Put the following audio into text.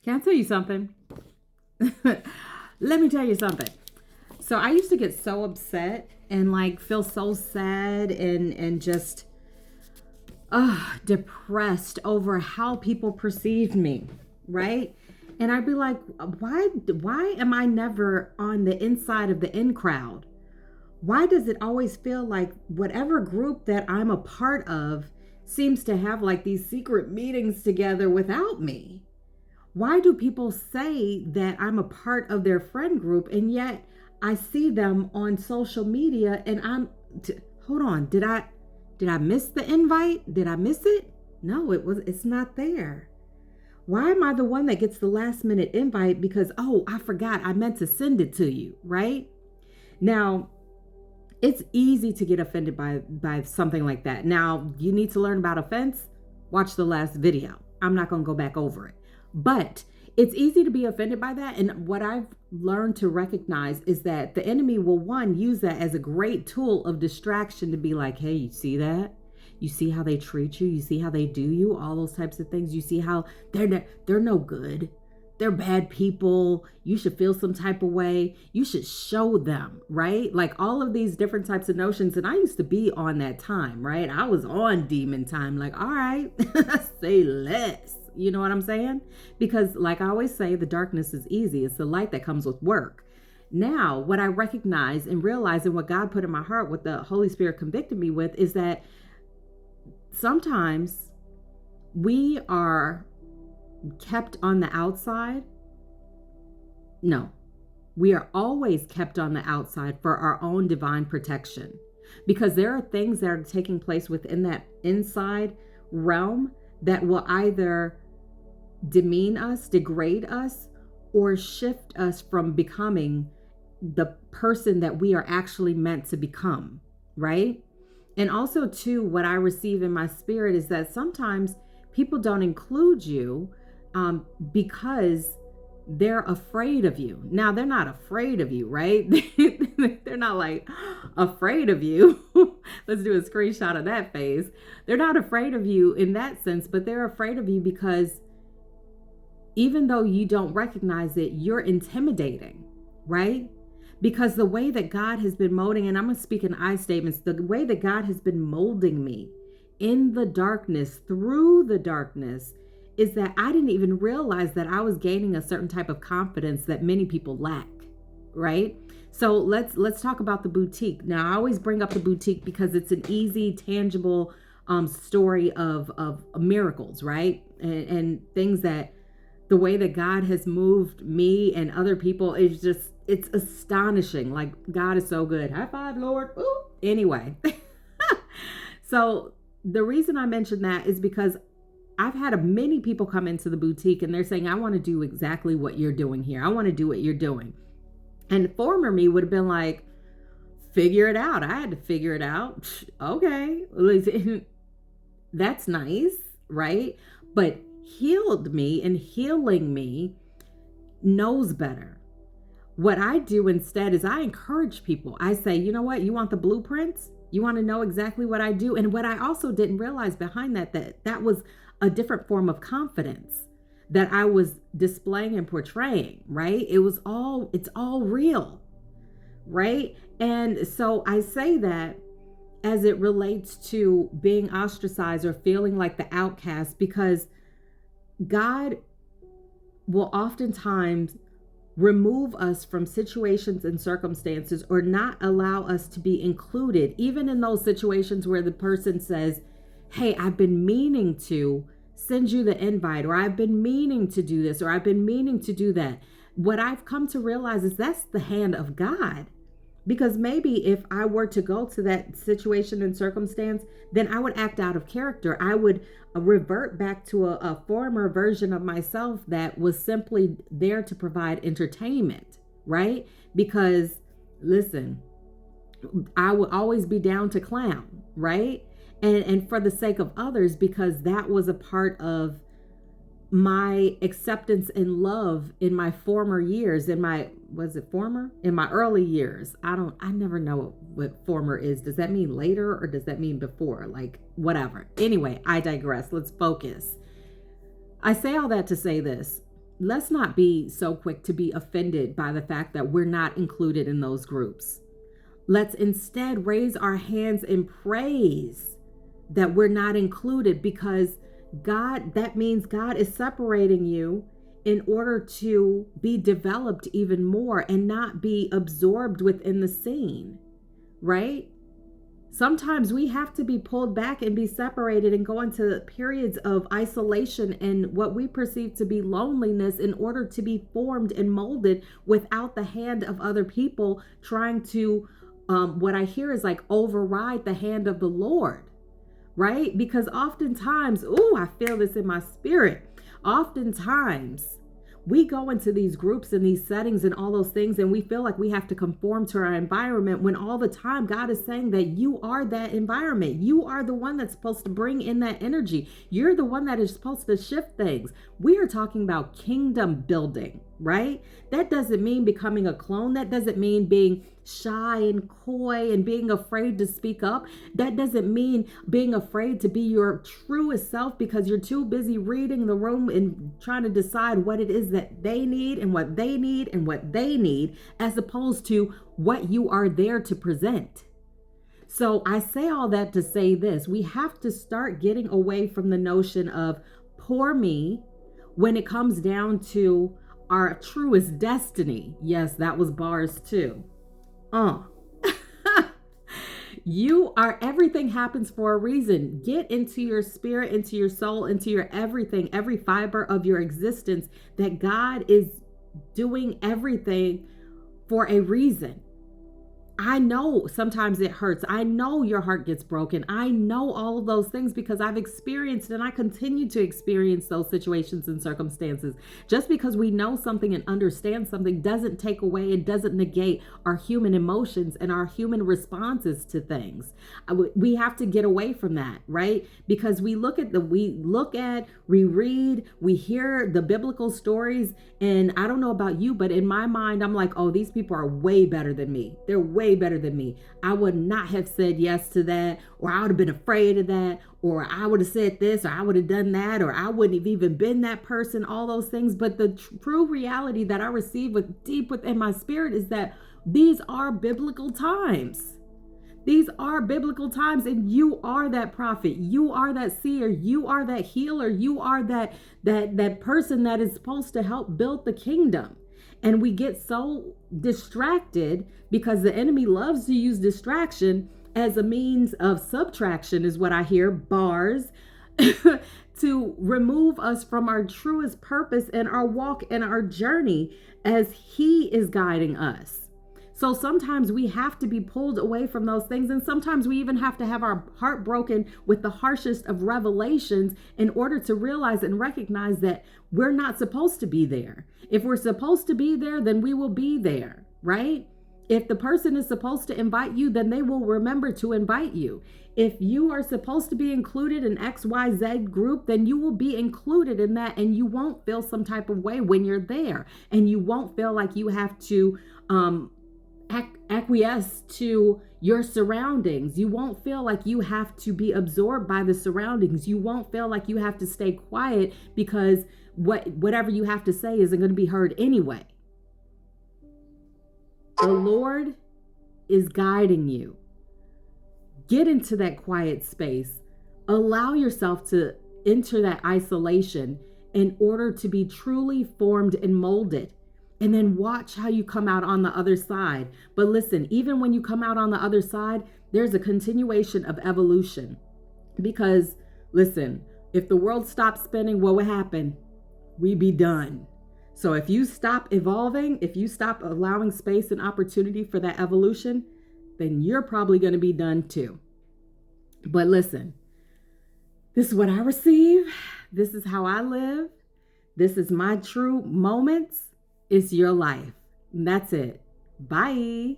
Can I tell you something? Let me tell you something. So I used to get so upset and like feel so sad and just depressed over how people perceived me, right? And I'd be like, why am I never on the inside of the in crowd? Why does it always feel like whatever group that I'm a part of seems to have like these secret meetings together without me? Why do people say that I'm a part of their friend group and yet I see them on social media and hold on, did I miss the invite? Did I miss it? No, it's not there. Why am I the one that gets the last minute invite because, oh, I forgot, I meant to send it to you, right? Now, it's easy to get offended by something like that. Now, you need to learn about offense. Watch the last video. I'm not going to go back over it. But it's easy to be offended by that. And what I've learned to recognize is that the enemy will, one, use that as a great tool of distraction to be like, hey, you see that? You see how they treat you? You see how they do you? All those types of things. You see how they're no good. They're bad people. You should feel some type of way. You should show them, right? Like all of these different types of notions. And I used to be on that time, right? I was on demon time. Like, all right, say less. You know what I'm saying? Because like I always say, the darkness is easy. It's the light that comes with work. Now, what I recognize and realize and what God put in my heart, what the Holy Spirit convicted me with is that sometimes we are kept on the outside. No, we are always kept on the outside for our own divine protection, because there are things that are taking place within that inside realm that will either demean us, degrade us, or shift us from becoming the person that we are actually meant to become, right? And also too, what I receive in my spirit is that sometimes people don't include you because they're afraid of you. Now, they're not afraid of you, right? They're not like afraid of you. Let's do a screenshot of that face. They're not afraid of you in that sense, but they're afraid of you because even though you don't recognize it, you're intimidating, right? Because the way that God has been molding, and I'm going to speak in I statements, the way that God has been molding me in the darkness, through the darkness, is that I didn't even realize that I was gaining a certain type of confidence that many people lack, right? So let's talk about the boutique. Now, I always bring up the boutique because it's an easy, tangible story of miracles, right? And things that the way that God has moved me and other people is just, it's astonishing. Like, God is so good. High five, Lord. Ooh. Anyway, so the reason I mentioned that is because I've had many people come into the boutique and they're saying, I want to do exactly what you're doing here. I want to do what you're doing. And former me would have been like, figure it out. I had to figure it out. Okay. That's nice, right? But healed me and healing me knows better. What I do instead is I encourage people. I say, you know what? You want the blueprints? You want to know exactly what I do? And what I also didn't realize behind that was a different form of confidence that I was displaying and portraying, right? It's all real, right? And so I say that as it relates to being ostracized or feeling like the outcast, because God will oftentimes remove us from situations and circumstances or not allow us to be included, even in those situations where the person says, hey, I've been meaning to send you the invite, or I've been meaning to do this, or I've been meaning to do that. What I've come to realize is that's the hand of God. Because maybe if I were to go to that situation and circumstance, then I would act out of character. I would revert back to a former version of myself that was simply there to provide entertainment, right? Because listen, I would always be down to clown, right? And for the sake of others, because that was a part of my acceptance and love in my former years, in my early years. I never know what former is. Does that mean later or does that mean before? Like, whatever. Anyway, I digress. Let's focus. I say all that to say this. let's not be so quick to be offended by the fact that we're not included in those groups. Let's instead raise our hands in praise that we're not included, because that means God is separating you in order to be developed even more and not be absorbed within the scene, right? Sometimes we have to be pulled back and be separated and go into periods of isolation and what we perceive to be loneliness in order to be formed and molded without the hand of other people trying to, what I hear is like override the hand of the Lord, right? Because oftentimes, I feel this in my spirit. Oftentimes, we go into these groups and these settings and all those things, and we feel like we have to conform to our environment, when all the time God is saying that you are that environment. You are the one that's supposed to bring in that energy. You're the one that is supposed to shift things. We are talking about kingdom building, right? That doesn't mean becoming a clone. That doesn't mean being shy and coy and being afraid to speak up. That doesn't mean being afraid to be your truest self because you're too busy reading the room and trying to decide what it is that they need and what they need and what they need, as opposed to what you are there to present. So I say all that to say this: we have to start getting away from the notion of poor me when it comes down to our truest destiny. Yes, that was bars too. You are, everything happens for a reason. Get into your spirit, into your soul, into your everything, every fiber of your existence, that God is doing everything for a reason. I know sometimes it hurts. I know your heart gets broken. I know all of those things because I've experienced and I continue to experience those situations and circumstances. Just because we know something and understand something doesn't take away and doesn't negate our human emotions and our human responses to things. We have to get away from that, right? Because we read, we hear the biblical stories, and I don't know about you, but in my mind, I'm like, oh, these people are way better than me. They're way better than me. I would not have said yes to that, or I would have been afraid of that, or I would have said this, or I would have done that, or I wouldn't have even been that person, all those things. But the true reality that I receive deep within my spirit is that these are biblical times. These are biblical times, and you are that prophet. You are that seer. You are that healer. You are that person that is supposed to help build the kingdom. And we get so distracted because the enemy loves to use distraction as a means of subtraction, is what I hear, bars, to remove us from our truest purpose and our walk and our journey as he is guiding us. So sometimes we have to be pulled away from those things. And sometimes we even have to have our heart broken with the harshest of revelations in order to realize and recognize that we're not supposed to be there. If we're supposed to be there, then we will be there, right? If the person is supposed to invite you, then they will remember to invite you. If you are supposed to be included in XYZ group, then you will be included in that, and you won't feel some type of way when you're there. And you won't feel like you have to acquiesce to your surroundings. You won't feel like you have to be absorbed by the surroundings. You won't feel like you have to stay quiet because whatever you have to say isn't going to be heard anyway. The Lord is guiding you. Get into that quiet space. Allow yourself to enter that isolation in order to be truly formed and molded. And then watch how you come out on the other side. But listen, even when you come out on the other side, there's a continuation of evolution. Because listen, if the world stopped spinning, what would happen? We'd be done. So if you stop evolving, if you stop allowing space and opportunity for that evolution, then you're probably going to be done too. But listen, this is what I receive. This is how I live. This is my true moments. It's your life. And that's it. Bye.